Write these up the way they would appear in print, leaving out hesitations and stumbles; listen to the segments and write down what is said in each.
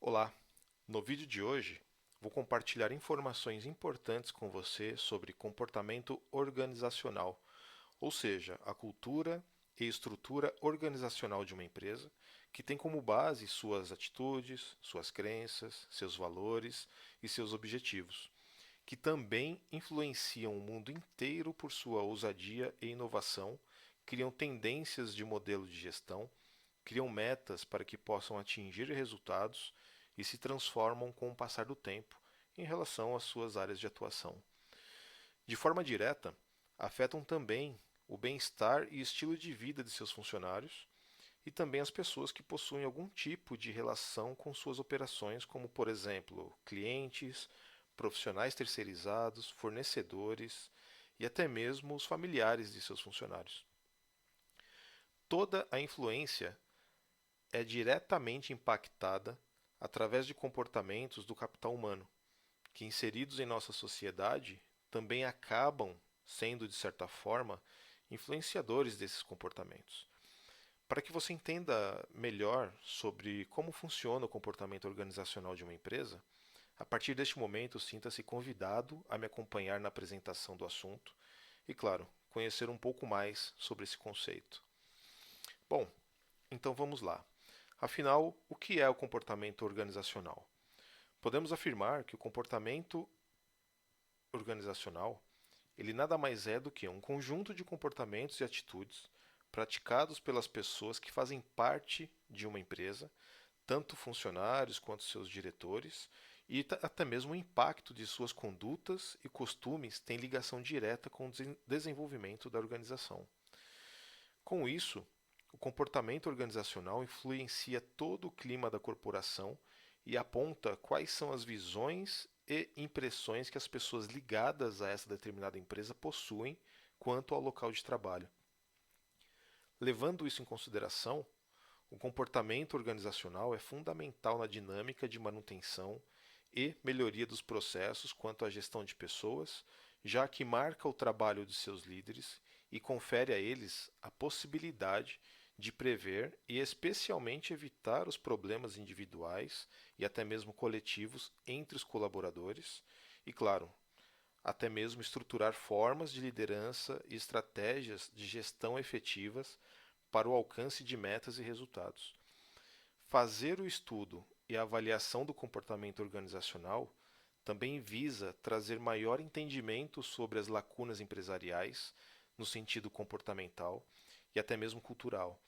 Olá! No vídeo de hoje, vou compartilhar informações importantes com você sobre comportamento organizacional, ou seja, a cultura e estrutura organizacional de uma empresa, que tem como base suas atitudes, suas crenças, seus valores e seus objetivos, que também influenciam o mundo inteiro por sua ousadia e inovação, criam tendências de modelo de gestão, criam metas para que possam atingir resultados e se transformam com o passar do tempo em relação às suas áreas de atuação. De forma direta, afetam também o bem-estar e estilo de vida de seus funcionários e também as pessoas que possuem algum tipo de relação com suas operações, como, por exemplo, clientes, profissionais terceirizados, fornecedores e até mesmo os familiares de seus funcionários. Toda a influência é diretamente impactada através de comportamentos do capital humano, que inseridos em nossa sociedade também acabam sendo, de certa forma, influenciadores desses comportamentos. Para que você entenda melhor sobre como funciona o comportamento organizacional de uma empresa, a partir deste momento sinta-se convidado a me acompanhar na apresentação do assunto e, claro, conhecer um pouco mais sobre esse conceito. Bom, então vamos lá. Afinal, o que é o comportamento organizacional? Podemos afirmar que o comportamento organizacional, ele nada mais é do que um conjunto de comportamentos e atitudes praticados pelas pessoas que fazem parte de uma empresa, tanto funcionários quanto seus diretores, e até mesmo o impacto de suas condutas e costumes tem ligação direta com o desenvolvimento da organização. Com isso, o comportamento organizacional influencia todo o clima da corporação e aponta quais são as visões e impressões que as pessoas ligadas a essa determinada empresa possuem quanto ao local de trabalho. Levando isso em consideração, o comportamento organizacional é fundamental na dinâmica de manutenção e melhoria dos processos quanto à gestão de pessoas, já que marca o trabalho de seus líderes e confere a eles a possibilidade de prever e especialmente evitar os problemas individuais e até mesmo coletivos entre os colaboradores e, claro, até mesmo estruturar formas de liderança e estratégias de gestão efetivas para o alcance de metas e resultados. Fazer o estudo e a avaliação do comportamento organizacional também visa trazer maior entendimento sobre as lacunas empresariais, no sentido comportamental e até mesmo cultural,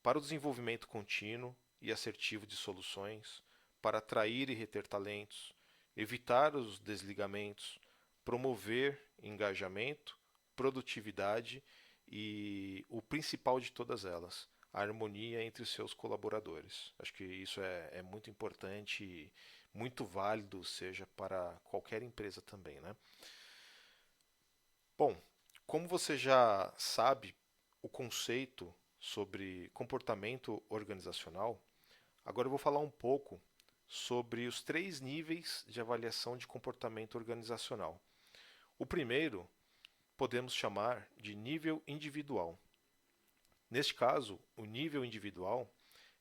para o desenvolvimento contínuo e assertivo de soluções, para atrair e reter talentos, evitar os desligamentos, promover engajamento, produtividade e o principal de todas elas, a harmonia entre os seus colaboradores. Acho que isso é muito importante e muito válido, seja para qualquer empresa também, né? Bom, como você já sabe o conceito sobre comportamento organizacional, agora eu vou falar um pouco sobre os três níveis de avaliação de comportamento organizacional. O primeiro podemos chamar de nível individual. Neste caso, o nível individual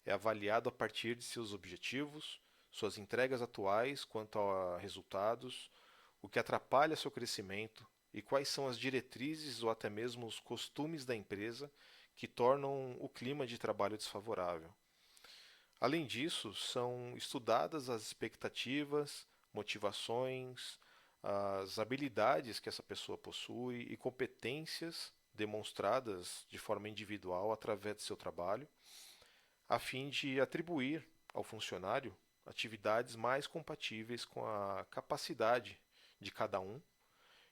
é avaliado a partir de seus objetivos, suas entregas atuais quanto a resultados, o que atrapalha seu crescimento e quais são as diretrizes ou até mesmo os costumes da empresa que tornam o clima de trabalho desfavorável. Além disso, são estudadas as expectativas, motivações, as habilidades que essa pessoa possui e competências demonstradas de forma individual através do seu trabalho, a fim de atribuir ao funcionário atividades mais compatíveis com a capacidade de cada um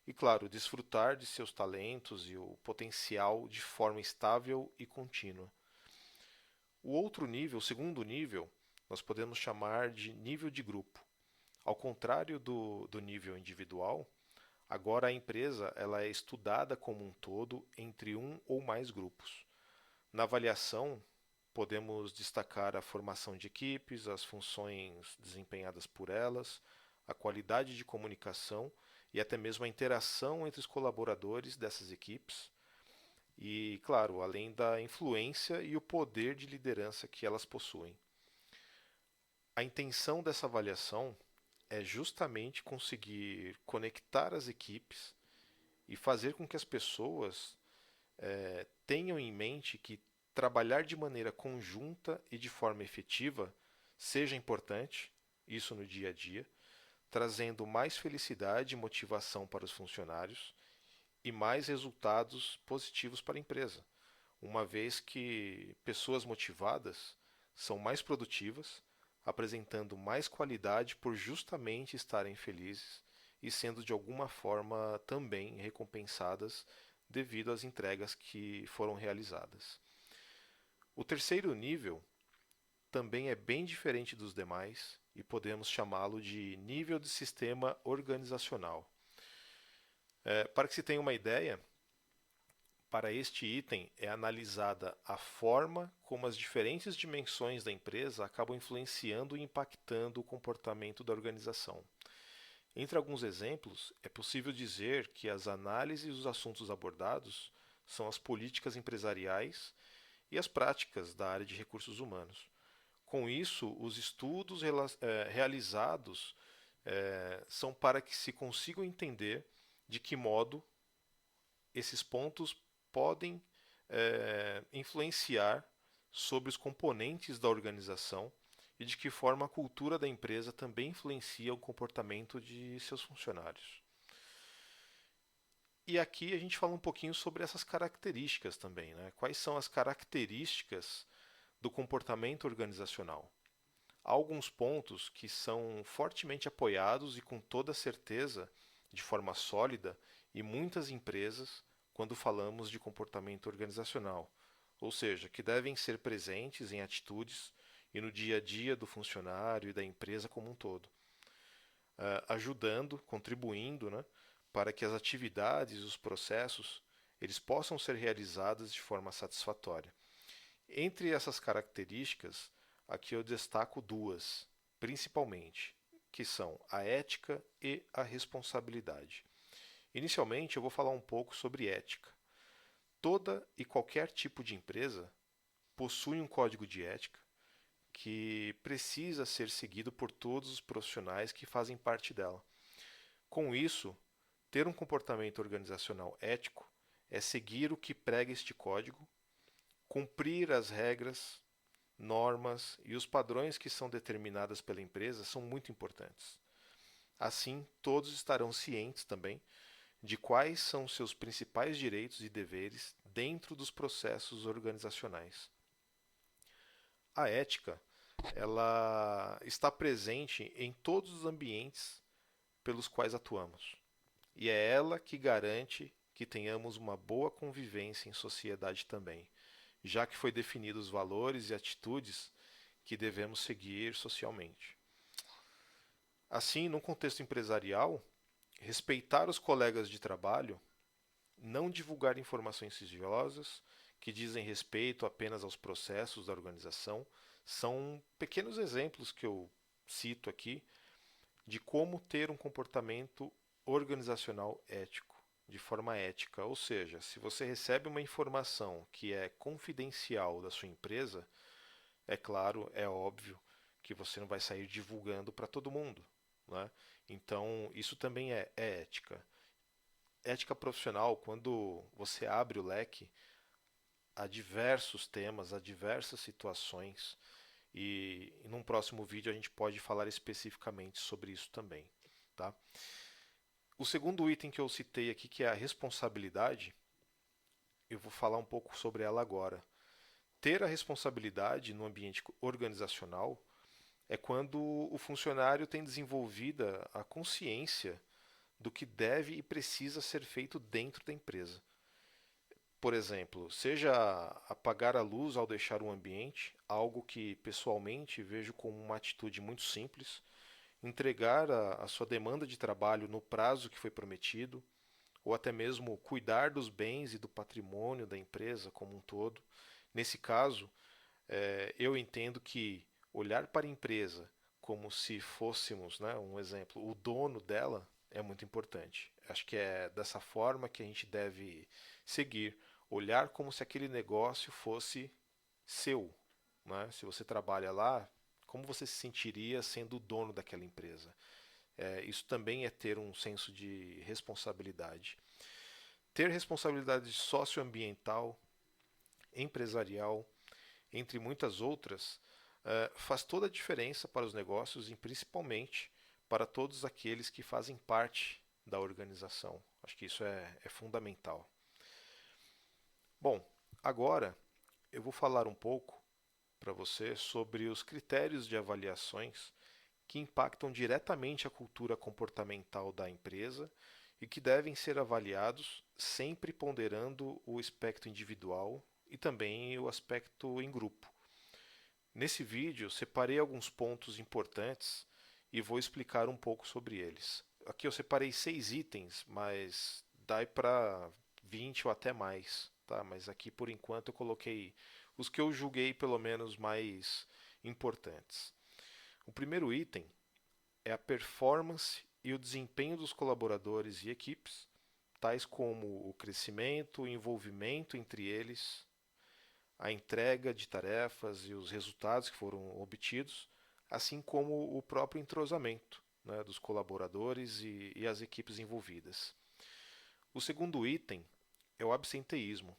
e, claro, desfrutar de seus talentos e o potencial de forma estável e contínua. O outro nível, o segundo nível, nós podemos chamar de nível de grupo. Ao contrário do nível individual, agora a empresa ela é estudada como um todo entre um ou mais grupos. Na avaliação, podemos destacar a formação de equipes, as funções desempenhadas por elas, a qualidade de comunicação e até mesmo a interação entre os colaboradores dessas equipes. E, claro, além da influência e o poder de liderança que elas possuem. A intenção dessa avaliação é justamente conseguir conectar as equipes e fazer com que as pessoas tenham em mente que trabalhar de maneira conjunta e de forma efetiva seja importante, isso no dia a dia, trazendo mais felicidade e motivação para os funcionários e mais resultados positivos para a empresa, uma vez que pessoas motivadas são mais produtivas, apresentando mais qualidade por justamente estarem felizes e sendo de alguma forma também recompensadas devido às entregas que foram realizadas. O terceiro nível também é bem diferente dos demais e podemos chamá-lo de nível de sistema organizacional. Para que se tenha uma ideia, para este item é analisada a forma como as diferentes dimensões da empresa acabam influenciando e impactando o comportamento da organização. Entre alguns exemplos, é possível dizer que as análises e os assuntos abordados são as políticas empresariais e as práticas da área de recursos humanos. Com isso, os estudos realizados são para que se consigam entender de que modo esses pontos podem influenciar sobre os componentes da organização e de que forma a cultura da empresa também influencia o comportamento de seus funcionários. E aqui a gente fala um pouquinho sobre essas características também, né? Quais são as características do comportamento organizacional? Há alguns pontos que são fortemente apoiados e com toda certeza, de forma sólida, em muitas empresas quando falamos de comportamento organizacional, ou seja, que devem ser presentes em atitudes e no dia a dia do funcionário e da empresa como um todo, ajudando, contribuindo, né, para que as atividades e os processos eles possam ser realizados de forma satisfatória. Entre essas características, aqui eu destaco duas, principalmente, que são a ética e a responsabilidade. Inicialmente, eu vou falar um pouco sobre ética. Toda e qualquer tipo de empresa possui um código de ética que precisa ser seguido por todos os profissionais que fazem parte dela. Com isso, ter um comportamento organizacional ético é seguir o que prega este código, cumprir as regras, normas e os padrões que são determinadas pela empresa são muito importantes. Assim, todos estarão cientes também de quais são seus principais direitos e deveres dentro dos processos organizacionais. A ética, ela está presente em todos os ambientes pelos quais atuamos, e é ela que garante que tenhamos uma boa convivência em sociedade também, já que foi definidos os valores e atitudes que devemos seguir socialmente. Assim, no contexto empresarial, respeitar os colegas de trabalho, não divulgar informações sigilosas que dizem respeito apenas aos processos da organização, são pequenos exemplos que eu cito aqui de como ter um comportamento organizacional ético, de forma ética. Ou seja, se você recebe uma informação que é confidencial da sua empresa, é claro, é óbvio que você não vai sair divulgando para todo mundo, né? Então, isso também é ética. Ética profissional, quando você abre o leque a diversos temas, a diversas situações, e num próximo vídeo a gente pode falar especificamente sobre isso também, tá? O segundo item que eu citei aqui, que é a responsabilidade, eu vou falar um pouco sobre ela agora. Ter a responsabilidade no ambiente organizacional é quando o funcionário tem desenvolvida a consciência do que deve e precisa ser feito dentro da empresa. Por exemplo, seja apagar a luz ao deixar o ambiente, algo que pessoalmente vejo como uma atitude muito simples, entregar a sua demanda de trabalho no prazo que foi prometido, ou até mesmo cuidar dos bens e do patrimônio da empresa como um todo. Nesse caso, eu entendo que olhar para a empresa como se fôssemos, né, um exemplo, o dono dela é muito importante. Acho que é dessa forma que a gente deve seguir, olhar como se aquele negócio fosse seu, né? Se você trabalha lá, como você se sentiria sendo o dono daquela empresa. Isso também é ter um senso de responsabilidade. Ter responsabilidade socioambiental, empresarial, entre muitas outras, faz toda a diferença para os negócios e principalmente para todos aqueles que fazem parte da organização. Acho que isso é fundamental. Bom, agora eu vou falar um pouco para você sobre os critérios de avaliações que impactam diretamente a cultura comportamental da empresa e que devem ser avaliados sempre ponderando o aspecto individual e também o aspecto em grupo. Nesse vídeo, separei alguns pontos importantes e vou explicar um pouco sobre eles. Aqui eu separei 6 itens, mas dá para 20 ou até mais, tá? Mas aqui por enquanto eu coloquei os que eu julguei pelo menos mais importantes. O primeiro item é a performance e o desempenho dos colaboradores e equipes, tais como o crescimento, o envolvimento entre eles, a entrega de tarefas e os resultados que foram obtidos, assim como o próprio entrosamento, né, dos colaboradores e as equipes envolvidas. O segundo item é o absenteísmo.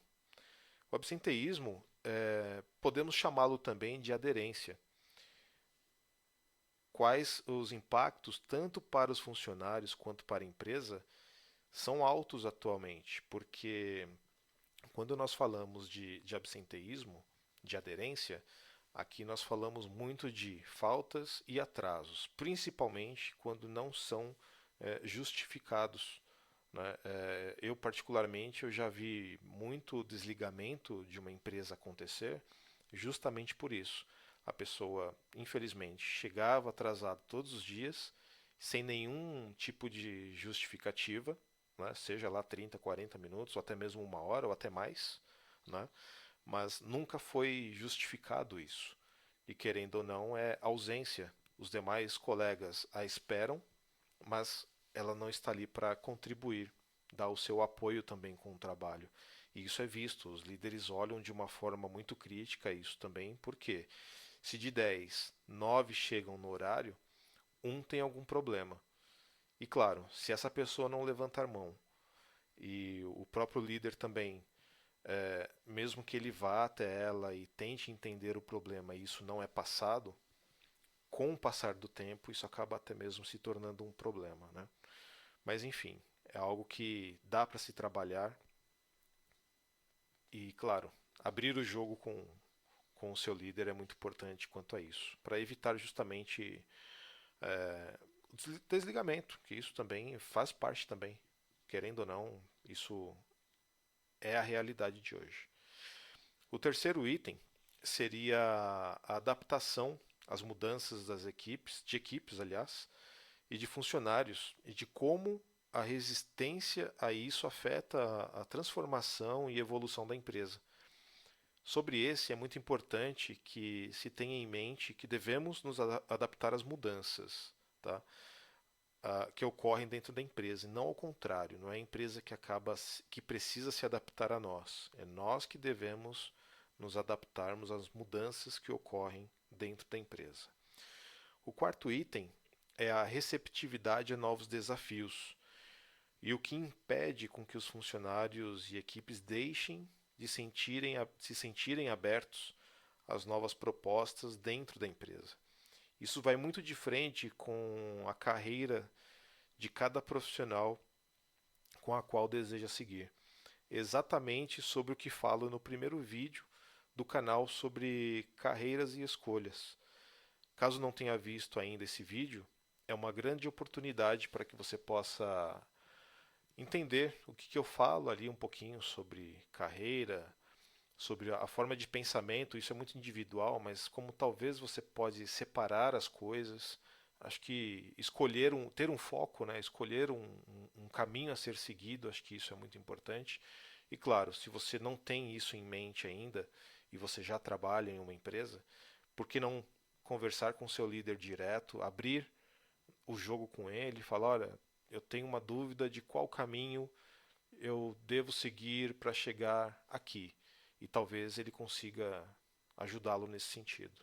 O absenteísmo podemos chamá-lo também de aderência. Quais os impactos, tanto para os funcionários quanto para a empresa, são altos atualmente, porque quando nós falamos de absenteísmo, de aderência, aqui nós falamos muito de faltas e atrasos, principalmente quando não são justificados. Né? Eu, particularmente, eu já vi muito desligamento de uma empresa acontecer justamente por isso. A pessoa, infelizmente, chegava atrasada todos os dias, sem nenhum tipo de justificativa, né? Seja lá 30, 40 minutos, ou até mesmo uma hora, ou até mais, né? Mas nunca foi justificado isso. E querendo ou não, é ausência. Os demais colegas a esperam, mas ela não está ali para contribuir, dar o seu apoio também com o trabalho. E isso é visto, os líderes olham de uma forma muito crítica isso também, porque se de 10, 9 chegam no horário, um tem algum problema. E claro, se essa pessoa não levantar mão e o próprio líder também, mesmo que ele vá até ela e tente entender o problema e isso não é passado, com o passar do tempo isso acaba até mesmo se tornando um problema, né? Mas enfim, é algo que dá para se trabalhar e, claro, abrir o jogo com o seu líder é muito importante quanto a isso, para evitar justamente o desligamento, que isso também faz parte também, querendo ou não, isso é a realidade de hoje. O terceiro item seria a adaptação às mudanças das equipes, de equipes, aliás, e de funcionários, e de como a resistência a isso afeta a transformação e evolução da empresa. Sobre esse, é muito importante que se tenha em mente que devemos nos adaptar às mudanças, tá? Que ocorrem dentro da empresa, e não ao contrário. Não é a empresa que precisa se adaptar a nós. É nós que devemos nos adaptarmos às mudanças que ocorrem dentro da empresa. O quarto item é a receptividade a novos desafios e o que impede com que os funcionários e equipes deixem de se sentirem abertos às novas propostas dentro da empresa. Isso vai muito de frente com a carreira de cada profissional com a qual deseja seguir. Exatamente sobre o que falo no primeiro vídeo do canal sobre carreiras e escolhas. Caso não tenha visto ainda esse vídeo, é uma grande oportunidade para que você possa entender o que eu falo ali um pouquinho sobre carreira, sobre a forma de pensamento. Isso é muito individual, mas como talvez você pode separar as coisas, acho que ter um foco, né, escolher um caminho a ser seguido, acho que isso é muito importante. E claro, se você não tem isso em mente ainda e você já trabalha em uma empresa, por que não conversar com seu líder direto, abrir o jogo com ele, falar, olha, eu tenho uma dúvida de qual caminho eu devo seguir para chegar aqui. E talvez ele consiga ajudá-lo nesse sentido.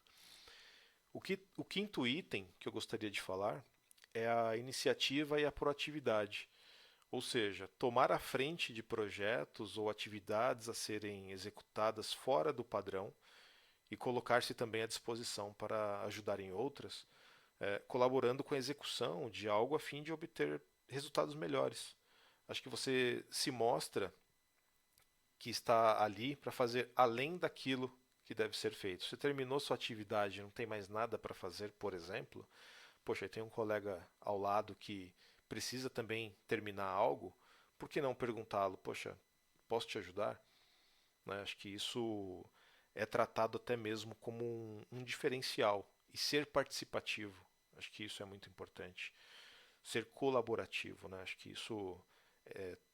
O quinto item que eu gostaria de falar é a iniciativa e a proatividade, ou seja, tomar a frente de projetos ou atividades a serem executadas fora do padrão e colocar-se também à disposição para ajudar em outras, colaborando com a execução de algo a fim de obter resultados melhores. Acho que você se mostra que está ali para fazer além daquilo que deve ser feito. Você terminou sua atividade e não tem mais nada para fazer, por exemplo, poxa, tem um colega ao lado que precisa também terminar algo, por que não perguntá-lo, poxa, posso te ajudar? Né? Acho que isso é tratado até mesmo como um diferencial e ser participativo. Acho que isso é muito importante. Ser colaborativo, né? Acho que isso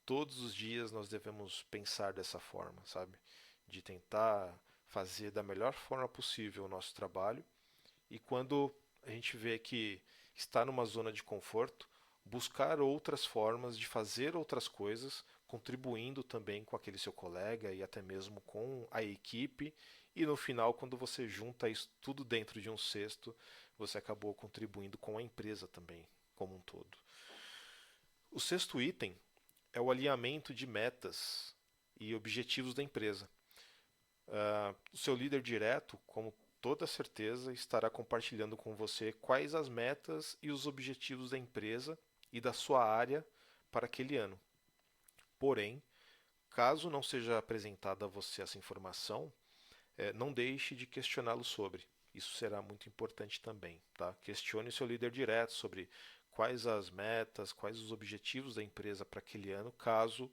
todos os dias nós devemos pensar dessa forma, sabe? De tentar fazer da melhor forma possível o nosso trabalho e quando a gente vê que está numa zona de conforto, buscar outras formas de fazer outras coisas, contribuindo também com aquele seu colega e até mesmo com a equipe. E no final, quando você junta isso tudo dentro de um cesto, você acabou contribuindo com a empresa também, como um todo. O sexto item é o alinhamento de metas e objetivos da empresa. O seu líder direto, como toda certeza, estará compartilhando com você quais as metas e os objetivos da empresa e da sua área para aquele ano. Porém, caso não seja apresentada a você essa informação, não deixe de questioná-lo sobre. Isso será muito importante também, tá? Questione o seu líder direto sobre quais as metas, quais os objetivos da empresa para aquele ano, caso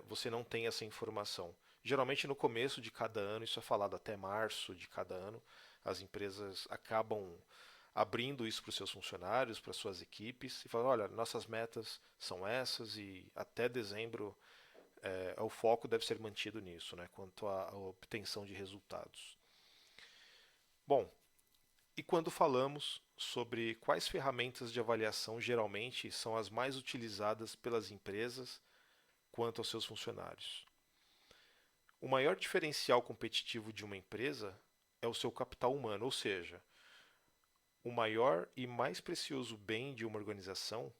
você não tenha essa informação. Geralmente no começo de cada ano, isso é falado até março de cada ano, as empresas acabam abrindo isso para os seus funcionários, para as suas equipes, e falam, olha, nossas metas são essas e até dezembro o foco deve ser mantido nisso, né, quanto à obtenção de resultados. Bom, e quando falamos sobre quais ferramentas de avaliação geralmente são as mais utilizadas pelas empresas quanto aos seus funcionários? O maior diferencial competitivo de uma empresa é o seu capital humano, ou seja, o maior e mais precioso bem de uma organização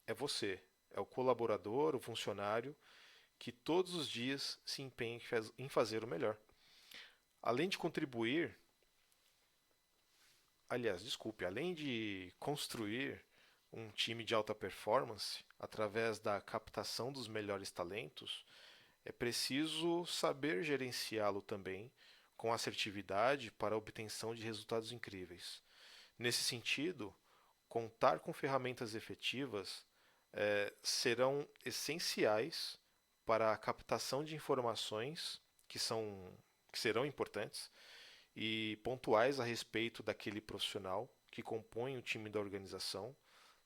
é você, é o colaborador, o funcionário que todos os dias se empenha em fazer o melhor. Além de contribuir, aliás, desculpe, além de construir um time de alta performance através da captação dos melhores talentos, é preciso saber gerenciá-lo também com assertividade para a obtenção de resultados incríveis. Nesse sentido, contar com ferramentas efetivas serão essenciais para a captação de informações que serão importantes e pontuais a respeito daquele profissional que compõe o time da organização,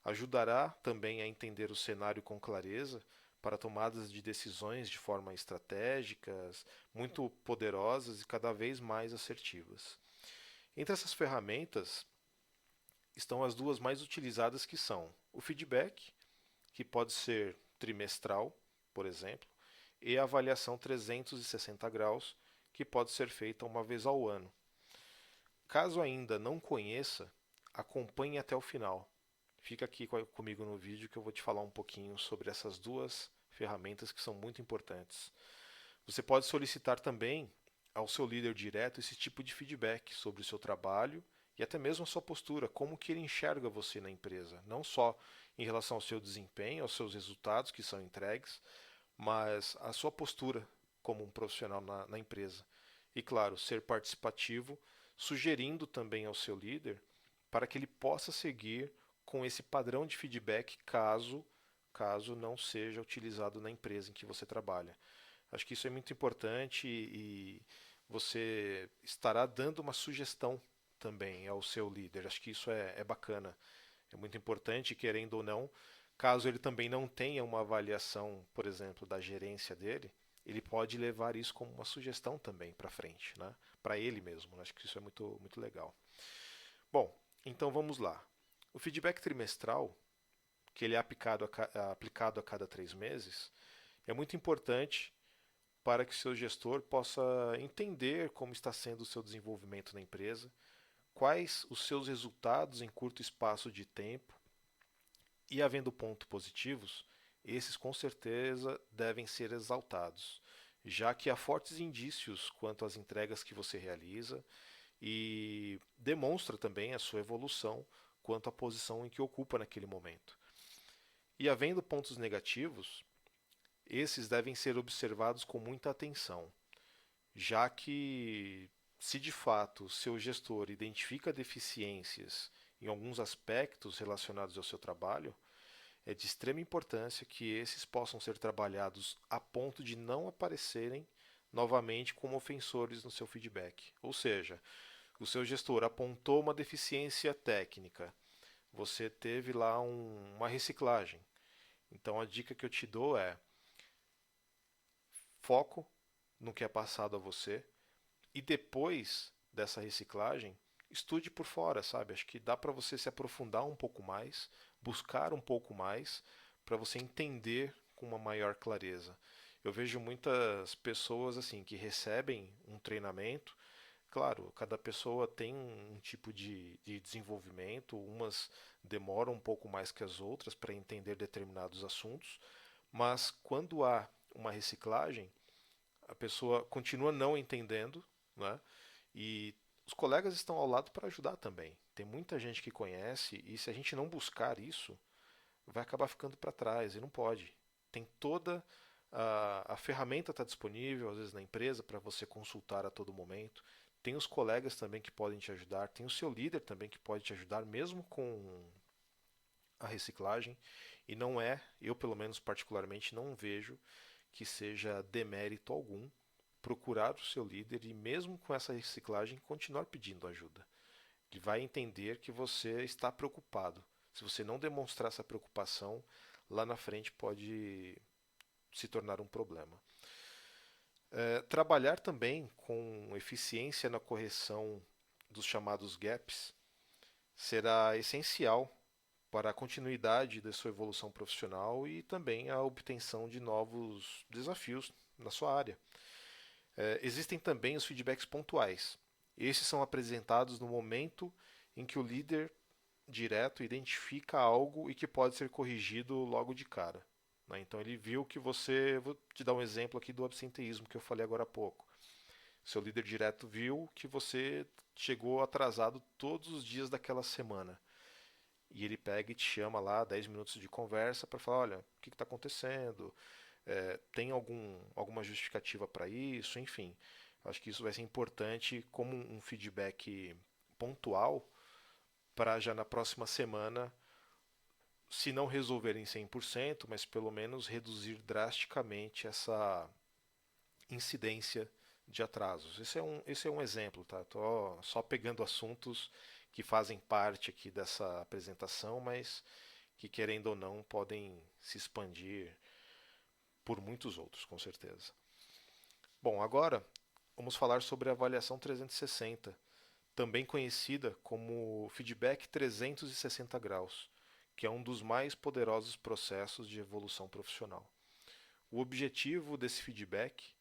ajudará também a entender o cenário com clareza para tomadas de decisões de forma estratégicas, muito poderosas e cada vez mais assertivas. Entre essas ferramentas estão as duas mais utilizadas que são o feedback, que pode ser trimestral, por exemplo, e a avaliação 360 graus, que pode ser feita uma vez ao ano. Caso ainda não conheça, acompanhe até o final. Fica aqui comigo no vídeo que eu vou te falar um pouquinho sobre essas duas ferramentas que são muito importantes. Você pode solicitar também ao seu líder direto esse tipo de feedback sobre o seu trabalho e até mesmo a sua postura, como que ele enxerga você na empresa, não só em relação ao seu desempenho, aos seus resultados que são entregues, mas a sua postura como um profissional na empresa. E claro, ser participativo, sugerindo também ao seu líder para que ele possa seguir com esse padrão de feedback caso não seja utilizado na empresa em que você trabalha. Acho que isso é muito importante e você estará dando uma sugestão também ao seu líder. Acho que isso é bacana, é muito importante, querendo ou não, caso ele também não tenha uma avaliação, por exemplo, da gerência dele, ele pode levar isso como uma sugestão também para frente, né? Para ele mesmo. Acho que isso é muito, muito legal. Bom, então vamos lá. O feedback trimestral, que ele é aplicado a cada 3 meses, é muito importante para que o seu gestor possa entender como está sendo o seu desenvolvimento na empresa, quais os seus resultados em curto espaço de tempo e havendo pontos positivos, esses com certeza devem ser exaltados, já que há fortes indícios quanto às entregas que você realiza e demonstra também a sua evolução quanto à posição em que ocupa naquele momento. E havendo pontos negativos, esses devem ser observados com muita atenção, já que se de fato o seu gestor identifica deficiências em alguns aspectos relacionados ao seu trabalho, é de extrema importância que esses possam ser trabalhados a ponto de não aparecerem novamente como ofensores no seu feedback. Ou seja, o seu gestor apontou uma deficiência técnica, você teve lá uma reciclagem. Então a dica que eu te dou é foco no que é passado a você e depois dessa reciclagem, estude por fora, sabe? Acho que dá para você se aprofundar um pouco mais, buscar um pouco mais, para você entender com uma maior clareza. Eu vejo muitas pessoas assim que recebem um treinamento. Claro, cada pessoa tem um tipo de desenvolvimento, umas demoram um pouco mais que as outras para entender determinados assuntos, mas quando há uma reciclagem, a pessoa continua não entendendo, né? E os colegas estão ao lado para ajudar também. Tem muita gente que conhece e se a gente não buscar isso, vai acabar ficando para trás e não pode. Tem toda a ferramenta está disponível, às vezes na empresa, para você consultar a todo momento. Tem os colegas também que podem te ajudar, tem o seu líder também que pode te ajudar, mesmo com a reciclagem. E não é, eu pelo menos particularmente não vejo que seja demérito algum procurar o seu líder e, mesmo com essa reciclagem, continuar pedindo ajuda. Ele vai entender que você está preocupado. Se você não demonstrar essa preocupação, lá na frente pode se tornar um problema. Trabalhar também com eficiência na correção dos chamados gaps será essencial para a continuidade da sua evolução profissional e também a obtenção de novos desafios na sua área. Existem também os feedbacks pontuais. Esses são apresentados no momento em que o líder direto identifica algo e que pode ser corrigido logo de cara. Né? Então ele viu que você. Vou te dar um exemplo aqui do absenteísmo que eu falei agora há pouco. Seu líder direto viu que você chegou atrasado todos os dias daquela semana. E ele pega e te chama lá 10 minutos de conversa para falar, olha, o que está acontecendo? Tem alguma justificativa para isso? Enfim, acho que isso vai ser importante como um feedback pontual para já na próxima semana, se não resolver em 100%, mas pelo menos reduzir drasticamente essa incidência de atrasos. Esse é um exemplo, tá? Estou só pegando assuntos que fazem parte aqui dessa apresentação, mas que, querendo ou não, podem se expandir por muitos outros, com certeza. Bom, agora vamos falar sobre a avaliação 360, também conhecida como feedback 360 graus, que é um dos mais poderosos processos de evolução profissional. O objetivo desse feedback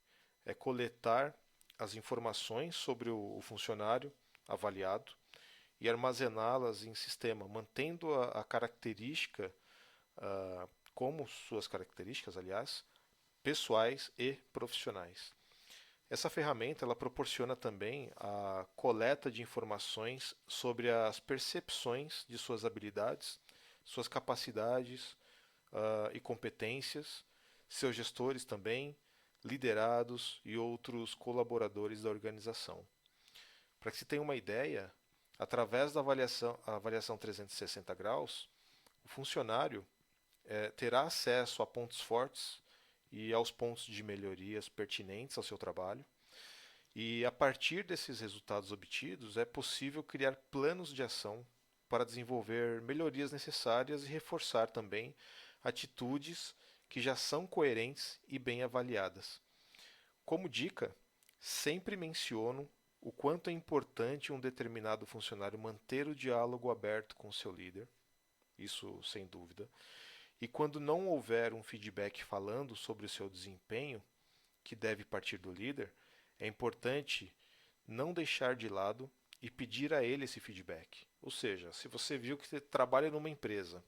é coletar as informações sobre o funcionário avaliado e armazená-las em sistema, mantendo a característica, como suas características, aliás, pessoais e profissionais. Essa ferramenta ela proporciona também a coleta de informações sobre as percepções de suas habilidades, suas capacidades e competências, seus gestores também, liderados e outros colaboradores da organização. Para que se tenha uma ideia, através da avaliação 360 graus, o funcionário terá acesso a pontos fortes e aos pontos de melhorias pertinentes ao seu trabalho. E a partir desses resultados obtidos, é possível criar planos de ação para desenvolver melhorias necessárias e reforçar também atitudes que já são coerentes e bem avaliadas. Como dica, sempre menciono o quanto é importante um determinado funcionário manter o diálogo aberto com seu líder, isso sem dúvida. E quando não houver um feedback falando sobre o seu desempenho, que deve partir do líder, é importante não deixar de lado e pedir a ele esse feedback. Ou seja, se você viu que você trabalha numa empresa,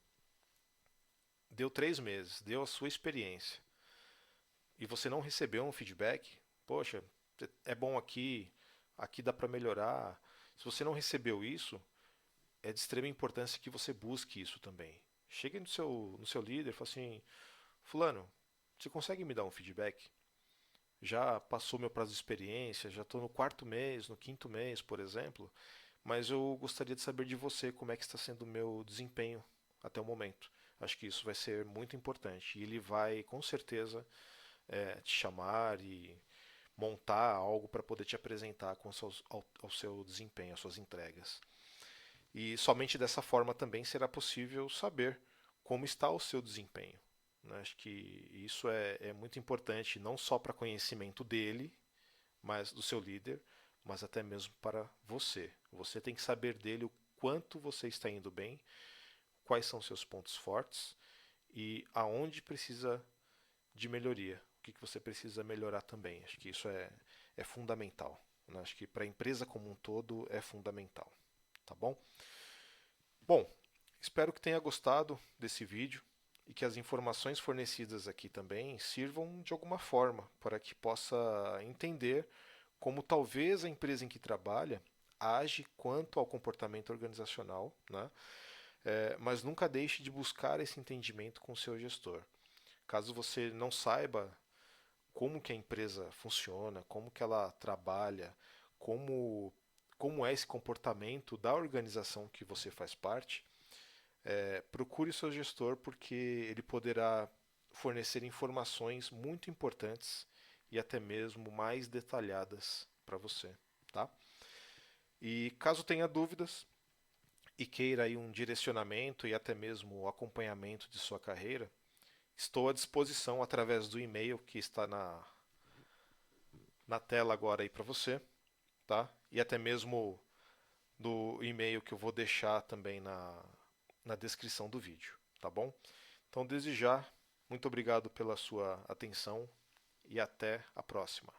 deu 3 meses, deu a sua experiência e você não recebeu um feedback, poxa, é bom aqui, aqui dá para melhorar. Se você não recebeu isso, é de extrema importância que você busque isso também. Chegue no seu líder e fale assim: Fulano, você consegue me dar um feedback? Já passou meu prazo de experiência, já estou no quarto mês, no quinto mês, por exemplo, mas eu gostaria de saber de você como é que está sendo o meu desempenho até o momento. Acho que isso vai ser muito importante e ele vai com certeza te chamar e montar algo para poder te apresentar ao seu desempenho, às suas entregas. E somente dessa forma também será possível saber como está o seu desempenho. Né? Acho que isso é muito importante, não só para conhecimento dele, mas do seu líder, mas até mesmo para você. Você tem que saber dele o quanto você está indo bem, quais são seus pontos fortes e aonde precisa de melhoria, o que você precisa melhorar também. Acho que isso é fundamental. Né? Acho que para a empresa como um todo é fundamental. Tá bom? Bom, espero que tenha gostado desse vídeo e que as informações fornecidas aqui também sirvam de alguma forma para que possa entender como talvez a empresa em que trabalha age quanto ao comportamento organizacional, né? Mas nunca deixe de buscar esse entendimento com o seu gestor. Caso você não saiba como que a empresa funciona, como que ela trabalha, como, como é esse comportamento da organização que você faz parte, procure o seu gestor porque ele poderá fornecer informações muito importantes e até mesmo mais detalhadas para você, tá? E caso tenha dúvidas e queira aí um direcionamento e até mesmo o acompanhamento de sua carreira, estou à disposição através do e-mail que está na tela agora aí para você, tá? E até mesmo do e-mail que eu vou deixar também na descrição do vídeo, tá bom? Então, desde já, muito obrigado pela sua atenção e até a próxima.